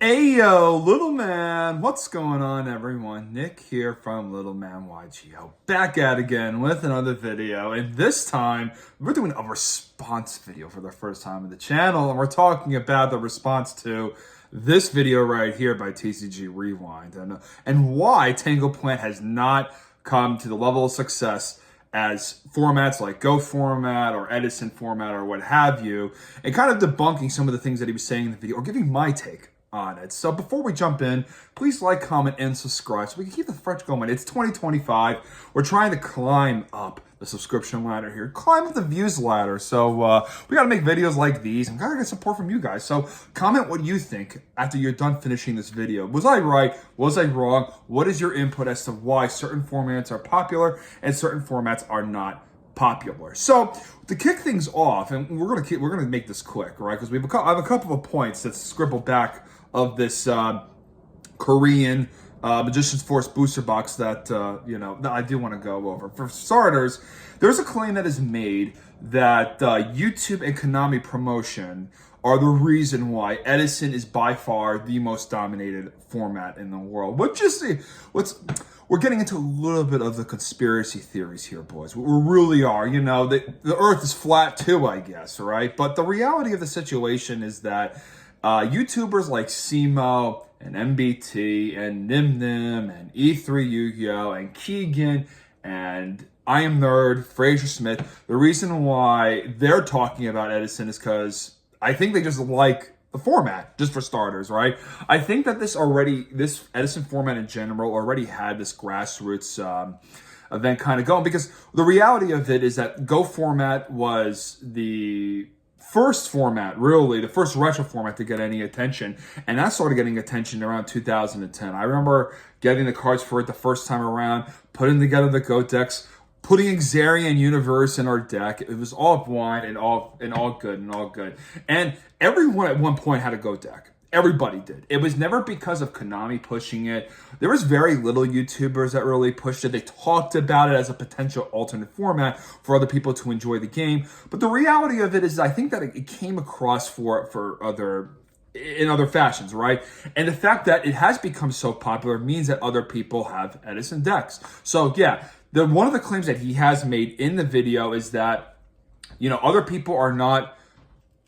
Ayo, little man, what's going on, everyone? Nick here from Little Man Yugioh, back at again with another video, and this time we're doing a response video for the first time on the channel, and we're talking about the response to this video right here by TCG Rewind, and why Tengu Plant has not come to the level of success as formats like Go format or Edison format or what have you, and kind of debunking some of the things that he was saying in the video, or giving my take on it. So before we jump in, please like, comment, and subscribe so we can keep the French going. It's 2025. We're trying to climb up the subscription ladder here, climb up the views ladder. So we got to make videos like these and gotta get support from you guys. So comment what you think after you're done finishing this video. Was I right? Was I wrong? What is your input as to why certain formats are popular and certain formats are not popular? So to kick things off, and we're gonna make this quick, right? Because I have a couple of points that's scribbled back of this Korean Magician's Force booster box that that I do want to go over. For starters, there's a claim that is made that YouTube and Konami promotion are the reason why Edison is by far the most dominated format in the world. We're getting into a little bit of the conspiracy theories here, boys. We really are. You know, the Earth is flat too, I guess, right? But the reality of the situation is that YouTubers like Simo and MBT and Nim and E3 Yugioh and Keegan and I Am Nerd, Fraser Smith, the reason why they're talking about Edison is because I think they just like the format, just for starters, right? I think that this Edison format in general already had this grassroots event kind of going, because the reality of it is that Go format was the first format, really, the first retro format to get any attention. And that started getting attention around 2010. I remember getting the cards for it the first time around, putting together the Go decks, putting Xarian Universe in our deck. It was all blind and all good. And everyone at one point had a Go deck. Everybody did. It was never because of Konami pushing it. There was very little YouTubers that really pushed it. They talked about it as a potential alternate format for other people to enjoy the game. But the reality of it is, I think that it came across in other fashions, right? And the fact that it has become so popular means that other people have Edison decks. So yeah, one of the claims that he has made in the video is that, other people are not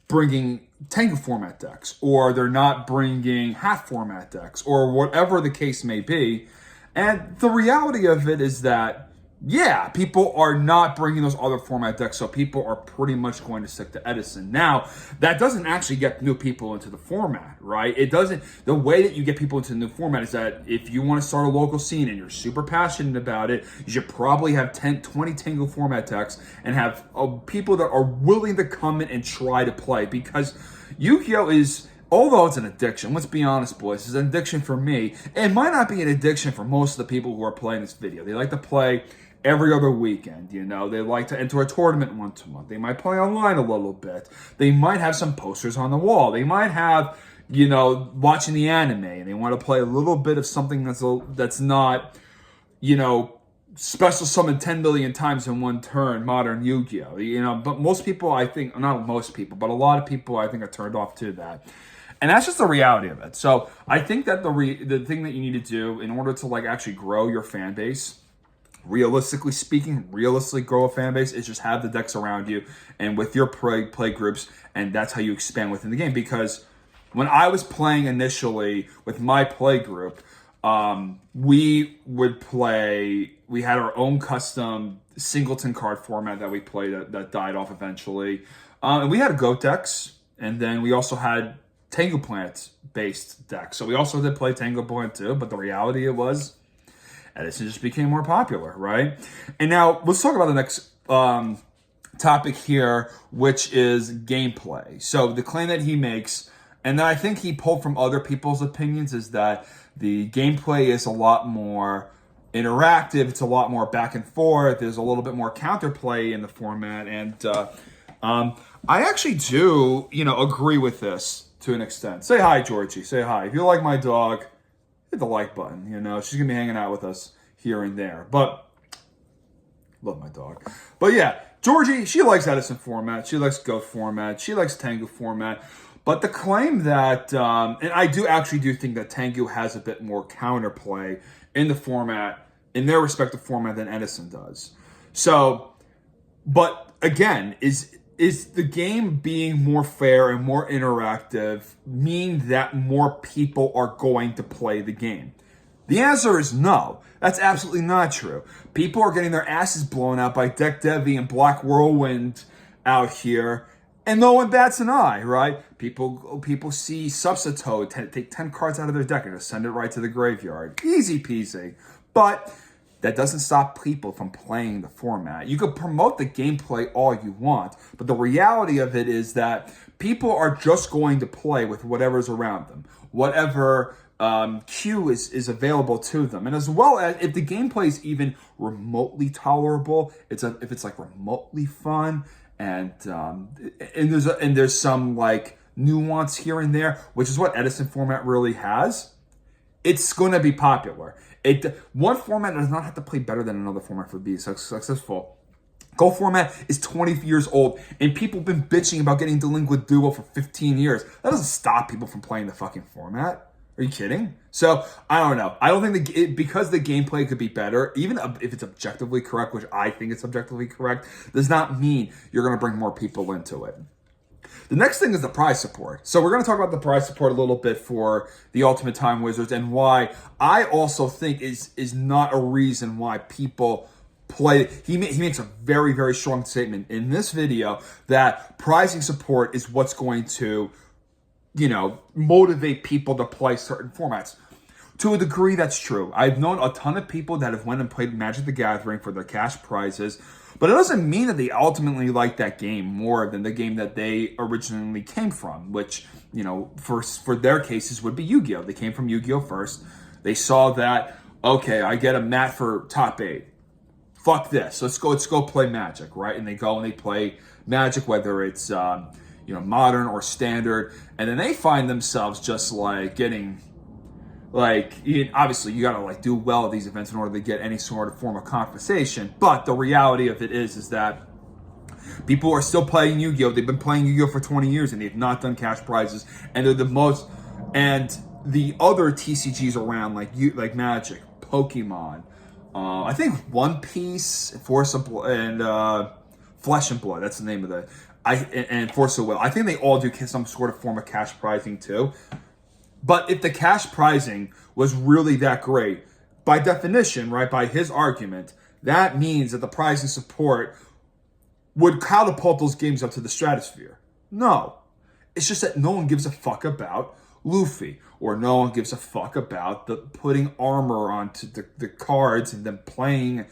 bringing Tengu format decks, or they're not bringing half format decks, or whatever the case may be. And the reality of it is that, yeah, people are not bringing those other format decks, so people are pretty much going to stick to Edison. Now, that doesn't actually get new people into the format, right? It doesn't. The way that you get people into the new format is that if you want to start a local scene and you're super passionate about it, you should probably have 10, 20 Tengu format decks and have people that are willing to come in and try to play, because Yugioh is, although it's an addiction, let's be honest, boys, it's an addiction for me. It might not be an addiction for most of the people who are playing this video. They like to play every other weekend, they like to enter a tournament once a month. They might play online a little bit. They might have some posters on the wall. They might have, watching the anime, and they want to play a little bit of something that's not, special summon 10 million times in one turn, modern Yu-Gi-Oh! But most people, I think, not most people, but a lot of people, I think, are turned off to that. And that's just the reality of it. So I think that the thing that you need to do in order to actually grow your fan base, realistically grow a fan base, is just have the decks around you and with your play groups, and that's how you expand within the game. Because when I was playing initially with my play group, we had our own custom singleton card format that we played that died off eventually. And we had Go decks, and then we also had Tengu Plant based decks. So we also did play Tengu Plant too, but the reality was Edison just became more popular, right? And now let's talk about the next topic here, which is gameplay. So the claim that he makes, and that I think he pulled from other people's opinions, is that the gameplay is a lot more interactive. It's a lot more back and forth. There's a little bit more counterplay in the format. And I actually do, agree with this to an extent. Say hi, Georgie. Say hi. If you like my dog, hit the like button. She's going to be hanging out with us here and there. But, love my dog. But yeah, Georgie, she likes Edison format. She likes Go format. She likes Tengu format. But the claim that, and I do actually do think that Tengu has a bit more counterplay in the format, in their respective format, than Edison does. So, but again, is the game being more fair and more interactive mean that more people are going to play the game? The answer is no. That's absolutely not true. People are getting their asses blown out by Deck Devi and Black Whirlwind out here, and no one bats an eye, right? People see Substitute, take 10 cards out of their deck and just send it right to the graveyard. Easy peasy. But that doesn't stop people from playing the format. You could promote the gameplay all you want, but the reality of it is that people are just going to play with whatever's around them, whatever queue is available to them. And as well as if the gameplay is even remotely tolerable, if it's like remotely fun, and there's some like nuance here and there, which is what Edison format really has, it's going to be popular. One format does not have to play better than another format for being successful. Go format is 20 years old, and people have been bitching about getting Delinquent Duo for 15 years. That doesn't stop people from playing the fucking format. Are you kidding? So, I don't know. I don't think because the gameplay could be better, even if it's objectively correct, which I think it's objectively correct, does not mean you're going to bring more people into it. The next thing is the prize support. So we're going to talk about the prize support a little bit for the Ultimate Time Wizards, and why I also think is not a reason why people play. He makes a very, very strong statement in this video that prizing support is what's going to, motivate people to play certain formats. To a degree, that's true. I've known a ton of people that have went and played Magic the Gathering for their cash prizes, but it doesn't mean that they ultimately like that game more than the game that they originally came from, which, for their cases would be Yu-Gi-Oh! They came from Yu-Gi-Oh! First. They saw that, okay, I get a mat for top 8. Fuck this. Let's go play Magic, right? And they go and they play Magic, whether it's modern or standard, and then they find themselves just like getting obviously you gotta do well at these events in order to get any sort of form of compensation. But the reality of it is that people are still playing Yu-Gi-Oh! They've been playing Yu-Gi-Oh! For 20 years and they've not done cash prizes, and they're the most. And the other TCGs around like Magic, Pokemon, I think One Piece, Force of Blood, and Flesh and Blood. That's the name of the. And Force of Will. I think they all do some sort of form of cash prizing too. But if the cash prizing was really that great, by definition, right, by his argument, that means that the prizing support would catapult those games up to the stratosphere. No. It's just that no one gives a fuck about Luffy, or no one gives a fuck about the putting armor onto the cards and then playing.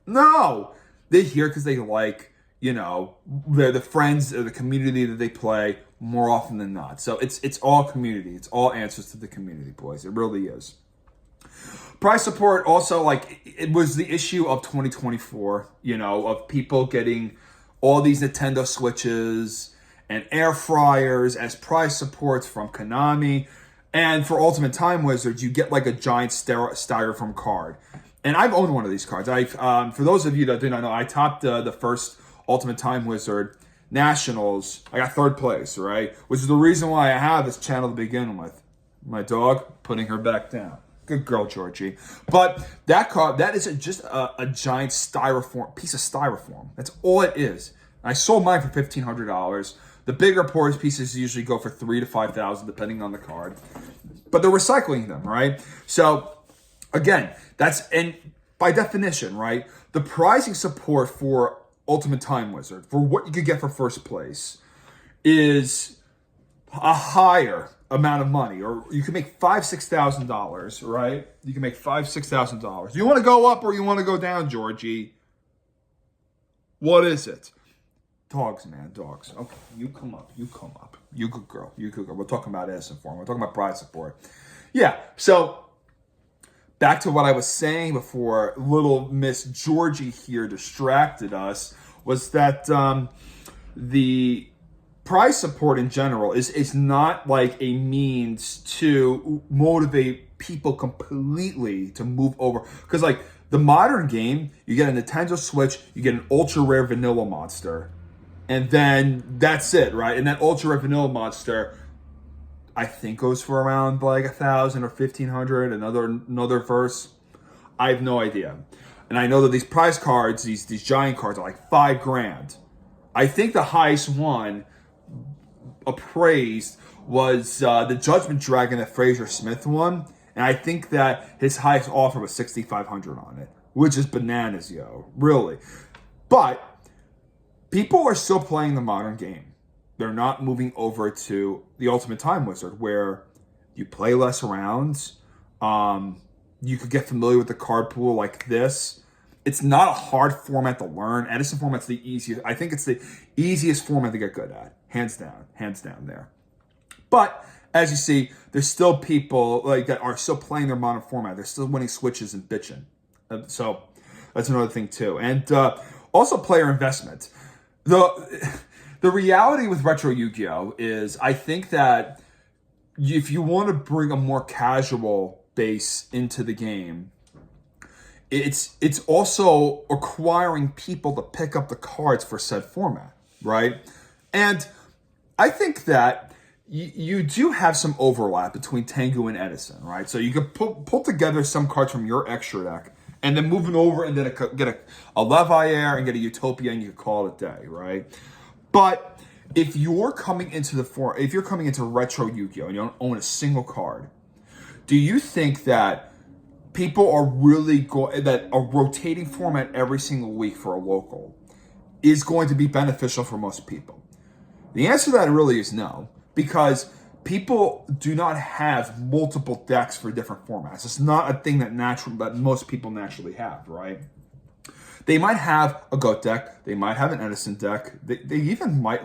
No. They're here because they like, they're the friends or the community that they play more often than not. So it's all community. It's all answers to the community, boys. It really is. Prize support also, it was the issue of 2024, of people getting all these Nintendo Switches and air fryers as prize supports from Konami. And for Ultimate Time Wizards, you get a giant styrofoam card. And I've owned one of these cards. For those of you that do not know, I topped the first Ultimate Time Wizard Nationals. I got 3rd place, right? Which is the reason why I have this channel to begin with. My dog putting her back down. Good girl, Georgie. But that card, that is just a giant piece of styrofoam. That's all it is. I sold mine for $1,500. The bigger porous pieces usually go for $3,000 to $5,000, depending on the card. But they're recycling them, right? So again, and by definition, right, the prizing support for Ultimate Time Wizard, for what you could get for 1st place, is a higher amount of money, or you can make $5,000-$6,000, right? You can make $5,000-$6,000. You want to go up or you want to go down, Georgie? What is it? Dogs, man, dogs. Okay, you come up. You good girl. We're talking about ass and form. We're talking about prize support. Yeah, so back to what I was saying before little Miss Georgie here distracted us, was that the prize support in general is not a means to motivate people completely to move over. Because the modern game, you get a Nintendo Switch, you get an ultra rare vanilla monster, and then that's it, right? And that ultra rare vanilla monster I think goes for around like 1,000 or 1,500. Another verse, I have no idea. And I know that these prize cards, these giant cards, are like $5,000. I think the highest one appraised was the Judgment Dragon that Fraser Smith won, and I think that his highest offer was 6,500 on it, which is bananas, yo, really. But people are still playing the modern game. They're not moving over to the Ultimate Time Wizard, where you play less rounds. You could get familiar with the card pool like this. It's not a hard format to learn. Edison format's the easiest. I think it's the easiest format to get good at. Hands down there. But as you see, there's still people like that are still playing their modern format. They're still winning switches and bitching. So that's another thing too. And also player investment. The reality with retro Yu-Gi-Oh is I think that if you want to bring a more casual base into the game, it's also requiring people to pick up the cards for said format, right? And I think that you do have some overlap between Tengu and Edison, right? So you could pull together some cards from your extra deck and then move it over and then get a Leviair and get a Utopia and you could call it a day, right? But if you're coming into retro Yu-Gi-Oh and you don't own a single card, do you think that people are really that a rotating format every single week for a local is going to be beneficial for most people? The answer to that really is no, because people do not have multiple decks for different formats. It's not a thing that most people naturally have, right? They might have a GOAT deck. They might have an Edison deck. They even might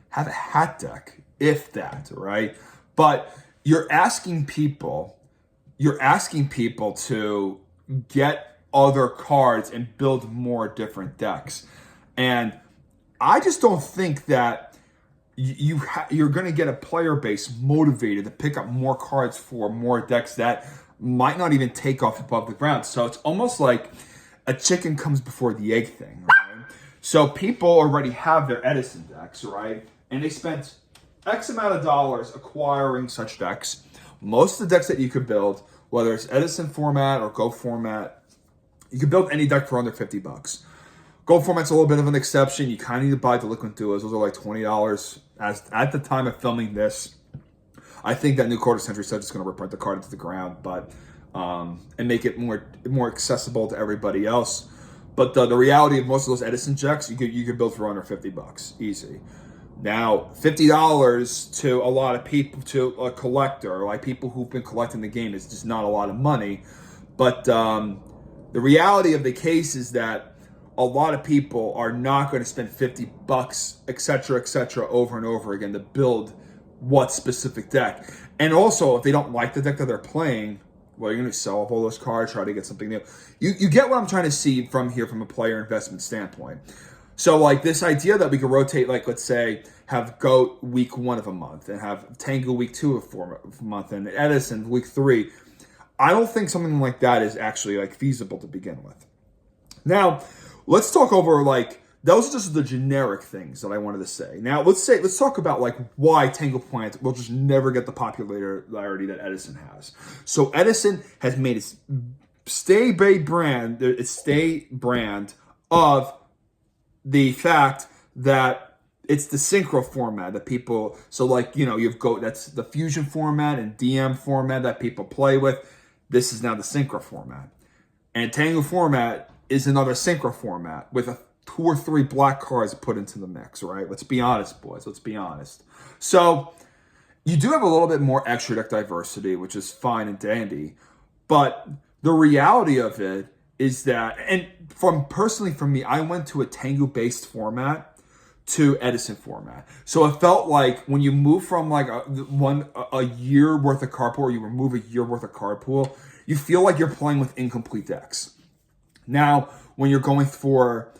have a hat deck, if that, right? But you're asking people to get other cards and build more different decks. And I just don't think that you're going to get a player base motivated to pick up more cards for more decks that might not even take off above the ground. So it's almost like a chicken comes before the egg thing, right? So people already have their Edison decks, right? And they spent X amount of dollars acquiring such decks. Most of the decks that you could build, whether it's Edison format or Go format, you can build any deck for under $50. Gold format's a little bit of an exception. You kind of need to buy the liquid duos. Those are like $20. As at the time of filming this, I think that new quarter century set is going to reprint the card into the ground, but and make it more accessible to everybody else. But the reality of most of those Edison decks, you could build for under $50, easy. Now, $50 to a lot of people, to a collector, like people who've been collecting the game, is just not a lot of money. But the reality of the case is that a lot of people are not going to spend $50, etc., over and over again to build what specific deck. And also, if they don't like the deck that they're playing, well, you're going to sell off all those cards, try to get something new. You get what I'm trying to see from here from a player investment standpoint. So, like, this idea that we could rotate, like, let's say, have GOAT week 1 of a month and have Tengu week 2 of a month and Edison week 3, I don't think something like that is actually, like, feasible to begin with. Now, let's talk over, like, those are just the generic things that I wanted to say. Now, let's talk about, like, why Tengu Plant will just never get the popularity that Edison has. So Edison has made its stay brand of the fact that it's the synchro format that people, so like, you know, you've GOAT, that's the fusion format and DM format that people play with. This is now the synchro format. And Tengu format is another synchro format with 2 or 3 black cards put into the mix, right? Let's be honest, boys. Let's be honest. So you do have a little bit more extra deck diversity, which is fine and dandy. But the reality of it is that, and personally for me, I went to a Tengu-based format to Edison format. So it felt like when you move from like a year worth of card pool, or you remove a year worth of card pool, you feel like you're playing with incomplete decks. Now, when you're going for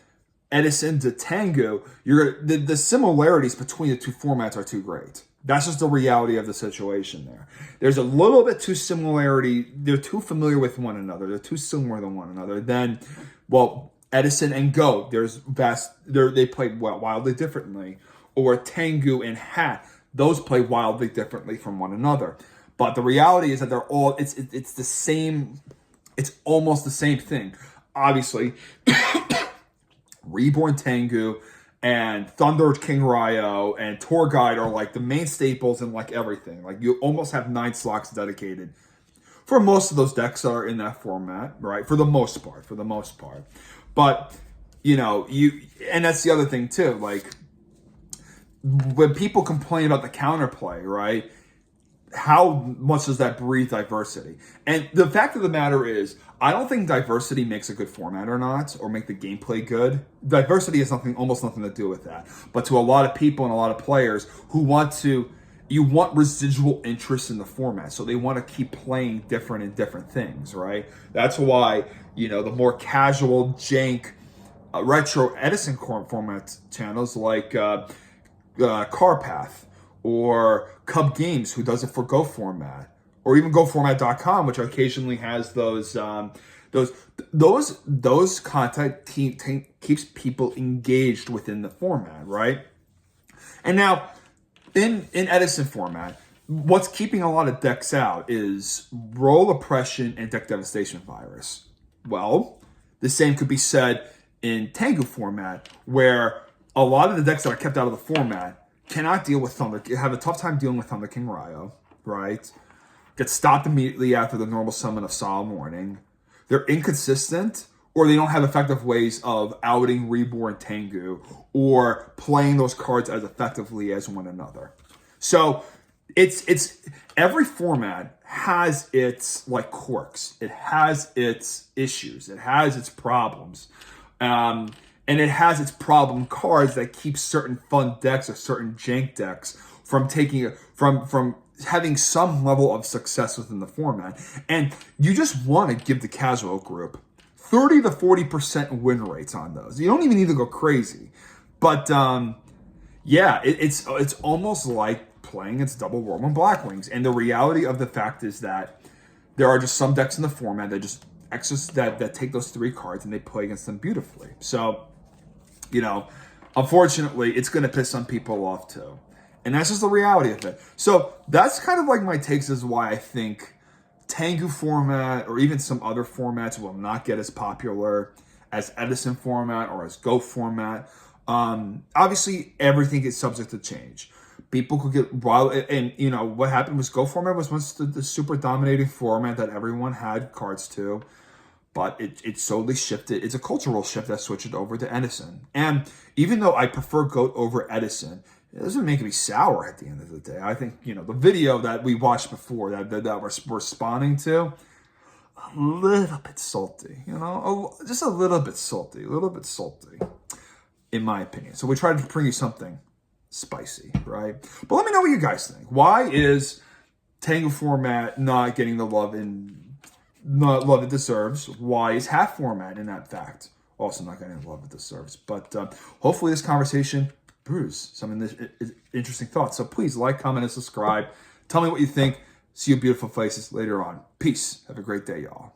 Edison to Tengu, the similarities between the two formats are too great. That's just the reality of the situation there. There's a little bit too similarity. They're too familiar with one another. They're too similar to one another. Then, well, Edison and Go, they played wildly differently. Or Tengu and Hat, those play wildly differently from one another. But the reality is that they're all, it's the same, it's almost the same thing. Obviously, Reborn Tengu and Thunder King Ryo and Tour Guide are like the main staples in like everything. Like you almost have 9 slots dedicated for most of those decks that are in that format, right? For the most part. But, you know, and that's the other thing too. Like when people complain about the counterplay, right? How much does that breed diversity? And the fact of the matter is, I don't think diversity makes a good format or not, or make the gameplay good. Diversity has almost nothing to do with that. But to a lot of people and a lot of players who you want residual interest in the format, so they want to keep playing different and different things, right? That's why, you know, the more casual, jank, retro Edison format channels like Carpath, or Cub Games, who does it for Go Format, or even GoFormat.com, which occasionally has those content keeps people engaged within the format, right? And now, in Edison format, what's keeping a lot of decks out is role oppression and deck devastation virus. Well, the same could be said in Tengu format, where a lot of the decks that are kept out of the format cannot deal with Thunder, have a tough time dealing with Thunder King Ryo, right? Get stopped immediately after the normal summon of Solemn Warning. They're inconsistent, or they don't have effective ways of outing Reborn Tengu, or playing those cards as effectively as one another. So, it's every format has its like quirks. It has its issues. It has its problems. And it has its problem cards that keep certain fun decks or certain jank decks from from having some level of success within the format. And you just want to give the casual group 30 to 40% win rates on those. You don't even need to go crazy. But yeah, it's almost like playing its double Whirlwind Blackwings. And the reality of the fact is that there are just some decks in the format that take those 3 cards and they play against them beautifully. So, you know, unfortunately, it's going to piss some people off too. And that's just the reality of it. So that's kind of like my takes as why I think Tengu format or even some other formats will not get as popular as Edison format or as Go format. Obviously, everything is subject to change. People could get wild, and you know what happened was Go format was once the super dominating format that everyone had cards to. But it slowly shifted. It's a cultural shift that switched it over to Edison. And even though I prefer GOAT over Edison, it doesn't make me sour at the end of the day. I think, you know, the video that we watched before that we're responding to, a little bit salty, you know, just a little bit salty, in my opinion. So we tried to bring you something spicy, right? But let me know what you guys think. Why is Tengu format not getting the love it deserves? Why is half format in that fact also not getting the love it deserves? But hopefully this conversation brews some interesting thoughts. So please like, comment, and subscribe. Tell me what you think. See you beautiful faces later on. Peace. Have a great day, y'all.